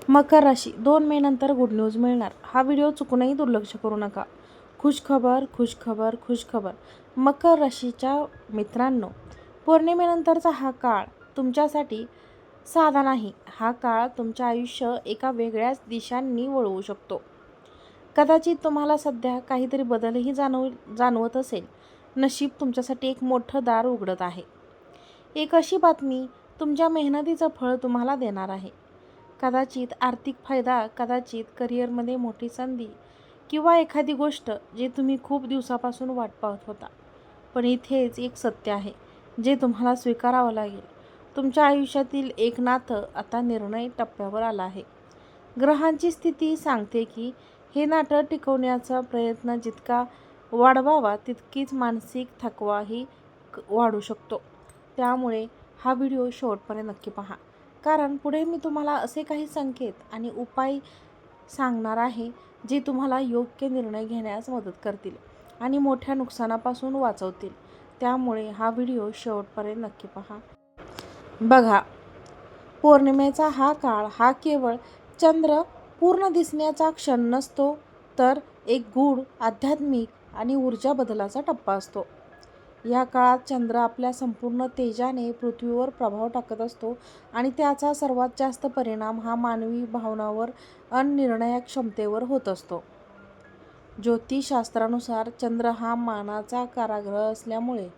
मकर राशी 2 मे नंतर good news मिळणार. हा व्हिडिओ चुकूनही दुर्लक्ष करू नका. खुशखबर खुशखबर खुशखबर. मकर राशीच्या मित्रांनो, पौर्णिमेनंतरचा हा काळ तुमच्यासाठी साधा नाही. हा काळ तुमचे आयुष्य एका वेगळ्याच दिशांनी वळवू शकतो. कदाचित तुम्हाला सध्या काहीतरी बदलही जाणवत असेल. नशीब तुमच्यासाठी एक मोठं दार उघडत आहे. एक अशी बातमी तुमच्या मेहनतीचं फळ तुम्हाला देणार आहे. कदाचित आर्थिक फायदा, कदाचित करिअरमध्ये मोठी संधी किंवा एखादी गोष्ट जे तुम्ही खूप दिवसापासून वाट पाहत होता. पण इथेच एक सत्य आहे जे तुम्हाला स्वीकारावं लागेल. तुमच्या आयुष्यातील एक नातं आता निर्णय टप्प्यावर आलं आहे. ग्रहांची स्थिती सांगते की हे नातं टिकवण्याचा प्रयत्न जितका वाढवावा तितकीच मानसिक थकवाही वाढू शकतो. त्यामुळे हा व्हिडिओ शेवटपर्यंत नक्की पहा, कारण पुढे मी तुम्हाला असे काही संकेत आणि उपाय सांगणार आहे जे तुम्हाला योग्य निर्णय घेण्यास मदत करतील आणि मोठ्या नुकसानापासून वाचवतील. त्यामुळे हा व्हिडिओ शेवटपर्यंत नक्की पहा. बघा, पौर्णिमेचा हा काळ हा केवळ चंद्र पूर्ण दिसण्याचा क्षण नसतो, तर एक गूढ आध्यात्मिक आणि ऊर्जा बदलाचा टप्पा असतो. या काळात चंद्र आपल्या संपूर्ण तेजाने पृथ्वीवर प्रभाव टाकत असतो आणि त्याचा सर्वात जास्त परिणाम हा मानवी भावनांवर आणि निर्णय क्षमतेवर होत असतो. ज्योतिषशास्त्रानुसार चंद्र हा मानाचा कारागृह असल्यामुळे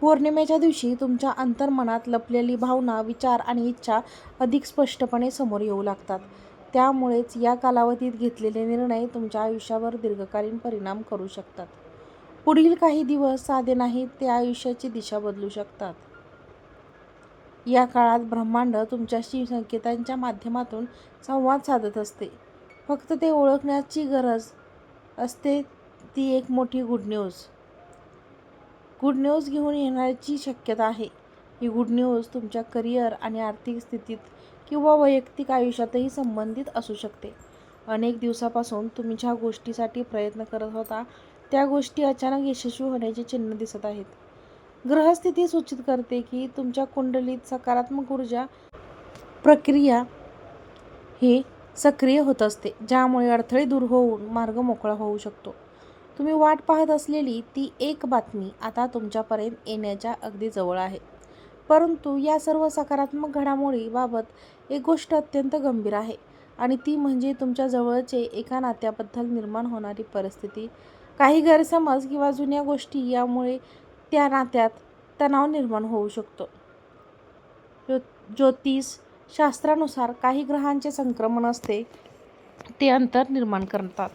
पौर्णिमेच्या दिवशी तुमच्या अंतर्मनात लपलेली भावना, विचार आणि इच्छा अधिक स्पष्टपणे समोर येऊ लागतात. त्यामुळेच या कालावधीत घेतलेले निर्णय तुमच्या आयुष्यावर दीर्घकालीन परिणाम करू शकतात. पुढील काही दिवस साधे नाहीत, ते आयुष्याची दिशा बदलू शकतात. या काळात ब्रह्मांड तुमच्याशी संकेतांच्या माध्यमातून संवाद साधत असते. फक्त ते ओळखण्याची गरज असते. ती एक मोठी गुड न्यूज घेऊन येण्याची शक्यता आहे. ही गुड न्यूज तुमच्या करिअर आणि आर्थिक स्थितीत किंवा वैयक्तिक आयुष्यातही संबंधित असू शकते. अनेक दिवसापासून तुम्ही ज्या गोष्टीसाठी प्रयत्न करत होता त्या गोष्टी अचानक यशस्वी होण्याची चिन्ह दिसत आहेत. ग्रहस्थिती सूचित करते की तुमच्या कुंडलीत सकारात्मक ऊर्जा प्रक्रिया ही सक्रिय होत असते, ज्यामुळे अडथळे दूर होऊन मार्ग मोकळा होऊ शकतो. तुम्ही वाट पाहत असलेली ती एक बातमी आता तुमच्यापर्यंत येण्याच्या अगदी जवळ आहे. परंतु या सर्व सकारात्मक घडामोडीबाबत एक गोष्ट अत्यंत गंभीर आहे आणि ती म्हणजे तुमच्या जवळचे एका नात्याबद्दल निर्माण होणारी परिस्थिती. काही गैरसमज किंवा जुन्या गोष्टी यामुळे त्या नात्यात तणाव निर्माण होऊ शकतो. ज्योतिष शास्त्रानुसार काही ग्रहांचे संक्रमण असते, ते अंतर निर्माण करतात.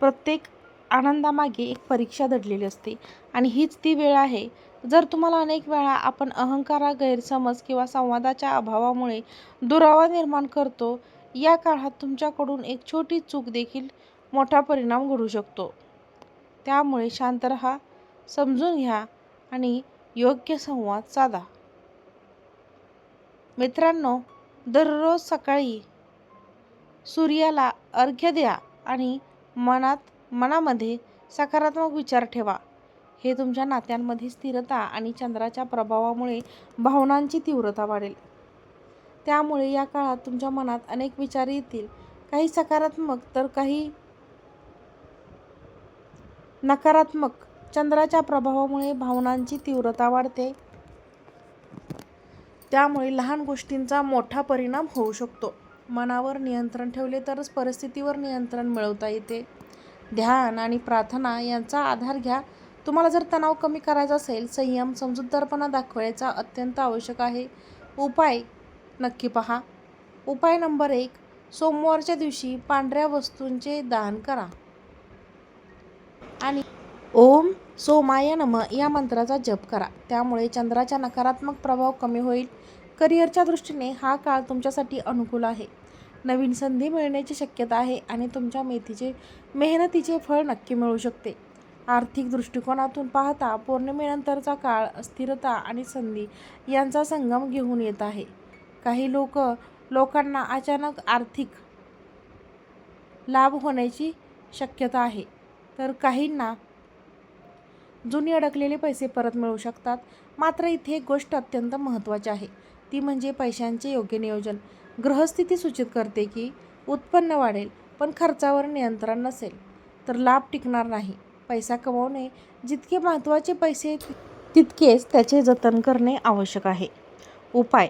प्रत्येक आनंदामागे एक परीक्षा दडलेली असते आणि हीच ती वेळ आहे. जर तुम्हाला अनेक वेळा आपण अहंकार, गैरसमज किंवा संवादाच्या अभावामुळे दुरावा निर्माण करतो, या काळात तुमच्याकडून एक छोटी चूक देखील मोठा परिणाम घडू शकतो. त्यामुळे शांत राहा, समजून घ्या आणि योग्य संवाद साधा. मित्रांनो, दररोज सकाळी सूर्याला अर्घ्य द्या आणि मनामध्ये सकारात्मक विचार ठेवा. हे तुमच्या नात्यांमध्ये स्थिरता आणि चंद्राच्या प्रभावामुळे भावनांची तीव्रता वाढेल. त्यामुळे या काळात तुमच्या मनात अनेक विचार येतील, काही सकारात्मक तर काही नकारात्मक. चंद्राच्या प्रभावामुळे भावनांची तीव्रता वाढते, त्यामुळे लहान गोष्टींचा मोठा परिणाम होऊ शकतो. मनावर नियंत्रण ठेवले तरच परिस्थितीवर नियंत्रण मिळवता येते. ध्यान आणि प्रार्थना यांचा आधार घ्या. तुम्हाला जर तणाव कमी करायचा असेल, संयम, समजूतदारपणा दाखवायचा अत्यंत आवश्यक आहे. उपाय नक्की पहा. उपाय नंबर 1, सोमवारच्या दिवशी पांढऱ्या वस्तूंचे दान करा आणि ओम सोमाय नमः या मंत्राचा जप करा. त्यामुळे चंद्राचा नकारात्मक प्रभाव कमी होईल. करिअरच्या दृष्टीने हा काळ तुमच्यासाठी अनुकूल आहे. नवीन संधी मिळण्याची शक्यता आहे आणि तुमच्या मेहनतीचे फळ नक्की मिळू शकते. आर्थिक दृष्टिकोनातून पाहता पौर्णिमेनंतरचा काळ अस्थिरता आणि संधी यांचा संगम घेऊन येत आहे. काही लोकांना अचानक आर्थिक लाभ होण्याची शक्यता आहे, तर काहींना जुनी अडकलेले पैसे परत मिळू शकतात. मात्र इथे एक गोष्ट अत्यंत महत्त्वाची आहे. ती म्हणजे पैशांचे योग्य नियोजन. ग्रहस्थिती सूचित करते की उत्पन्न वाढेल, पण खर्चावर नियंत्रण नसेल तर लाभ टिकणार नाही. पैसा कमवणे जितके महत्त्वाचे पैसे तितकेच त्याचे जतन करणे आवश्यक आहे. उपाय: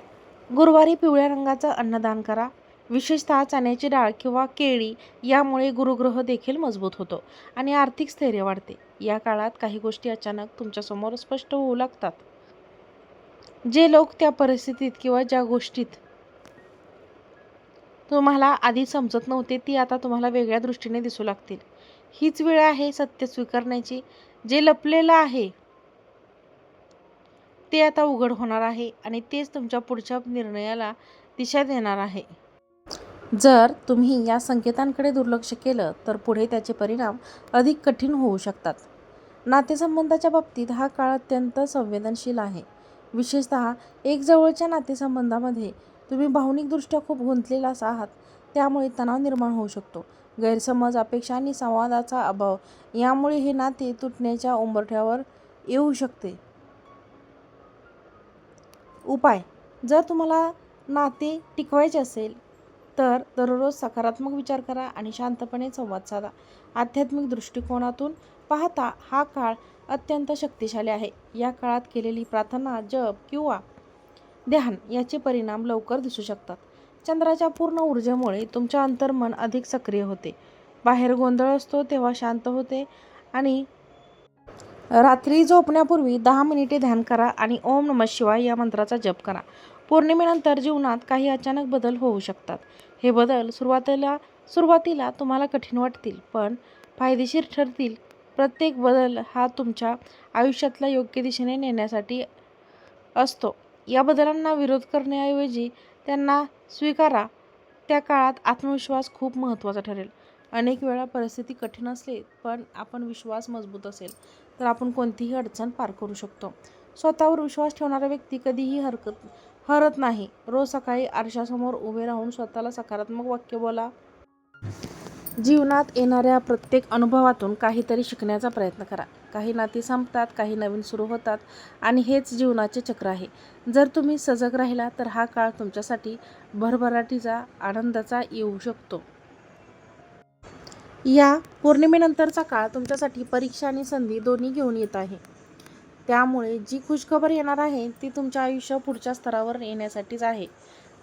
गुरुवारी पिवळ्या रंगाचं अन्नदान करा, विशेषतः चण्याची डाळ किंवा केळी. यामुळे गुरुग्रह देखील मजबूत होतो आणि आर्थिक स्थैर्य वाढते. या काळात काही गोष्टी अचानक तुमच्यासमोर स्पष्ट होऊ लागतात. जे लोक त्या परिस्थितीत किंवा ज्या गोष्टीत तुम्हाला आधी समजत नव्हते ती आता तुम्हाला वेगळ्या दृष्टीने दिसू लागतील. हीच वेळ आहे सत्य स्वीकारण्याची. जे लपलेलं आहे ते आता उघड होणार आहे आणि तेच तुमच्या पुढच्या निर्णयाला दिशा देणार आहे. जर तुम्ही या संकेतांकडे दुर्लक्ष केलं तर पुढे त्याचे परिणाम अधिक कठीण होऊ शकतात. नातेसंबंधाच्या बाबतीत हा काळ अत्यंत संवेदनशील आहे. विशेषतः एक जवळच्या नातेसंबंधामध्ये तुम्ही भावनिकदृष्ट्या खूप गुंतलेला आहात, त्यामुळे तणाव निर्माण होऊ शकतो. गैरसमज, अपेक्षा आणि संवादाचा अभाव यामुळे हे नाते तुटण्याच्या उंबरठ्यावर येऊ शकते. उपाय: जर तुम्हाला नाते टिकवायचे असेल तर दररोज सकारात्मक विचार करा आणि शांतपणे संवाद साधा. आध्यात्मिक दृष्टिकोनातून पाहता हा काळ अत्यंत शक्तिशाली आहे. या काळात केलेली प्रार्थना, जप किंवा ध्यान याचे परिणाम लवकर दिसू शकतात. चंद्राच्या पूर्ण ऊर्जेमुळे तुमचे अंतर्मन अधिक सक्रिय होते. बाहेर गोंधळ असतो तेव्हा शांत होते. आणि रात्री झोपण्यापूर्वी 10 मिनिटे ध्यान करा आणि ओम नमः शिवाय या मंत्राचा जप करा. पौर्णिमेनंतर जीवनात काही अचानक बदल होऊ शकतात. हे बदल सुरुवातीला तुम्हाला कठीण वाटतील, पण फायदेशीर ठरतील. प्रत्येक बदल हा तुमच्या आयुष्यातला योग्य दिशेने नेण्यासाठी असतो. या बदलांना विरोध करण्याऐवजी त्यांना स्वीकारा. त्या काळात आत्मविश्वास खूप महत्त्वाचा ठरेल. अनेक वेळा परिस्थिती कठीण असली पण आपण विश्वास मजबूत असेल तर आपण कोणतीही अडचण पार करू शकतो. स्वतःवर विश्वास ठेवणारा व्यक्ती कधीही हरत नाही. रोज सकाळी आरशासमोर उभे राहून स्वतःला सकारात्मक वाक्य बोला. जीवनात येणाऱ्या प्रत्येक अनुभवातून काहीतरी शिकण्याचा प्रयत्न करा. काही नाती संपतात, काही नवीन सुरू होतात आणि हेच जीवनाचे चक्र आहे. जर तुम्ही सजग राहिला तर हा काळ तुमच्यासाठी भरभराटीचा, आनंदाचा येऊ शकतो. या पौर्णिमेनंतरचा काळ तुमच्यासाठी परीक्षा आणि संधी दोन्ही घेऊन येत आहे. त्यामुळे जी खुशखबर येणार आहे ती तुमच्या आयुष्य पुढच्या स्तरावर येण्यासाठीच आहे.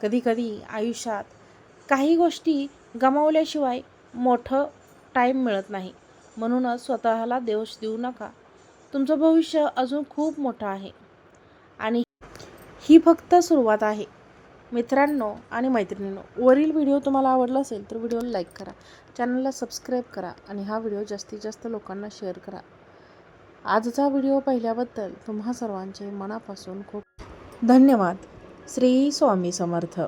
कधीकधी आयुष्यात काही गोष्टी गमावल्याशिवाय मोठं टाईम मिळत नाही. म्हणूनच स्वतःला दोष देऊ नका. तुमचं भविष्य अजून खूप मोठं आहे आणि ही फक्त सुरुवात आहे. मित्रांनो आणि मैत्रिणींनो, वरील व्हिडिओ तुम्हाला आवडला असेल तर व्हिडिओला लाईक करा, चॅनलला सबस्क्राईब करा आणि हा व्हिडिओ जास्तीत जास्त लोकांना शेअर करा. आजचा व्हिडिओ पाहिल्याबद्दल तुम्हा सर्वांचे मनापासून खूप धन्यवाद. श्री स्वामी समर्थ.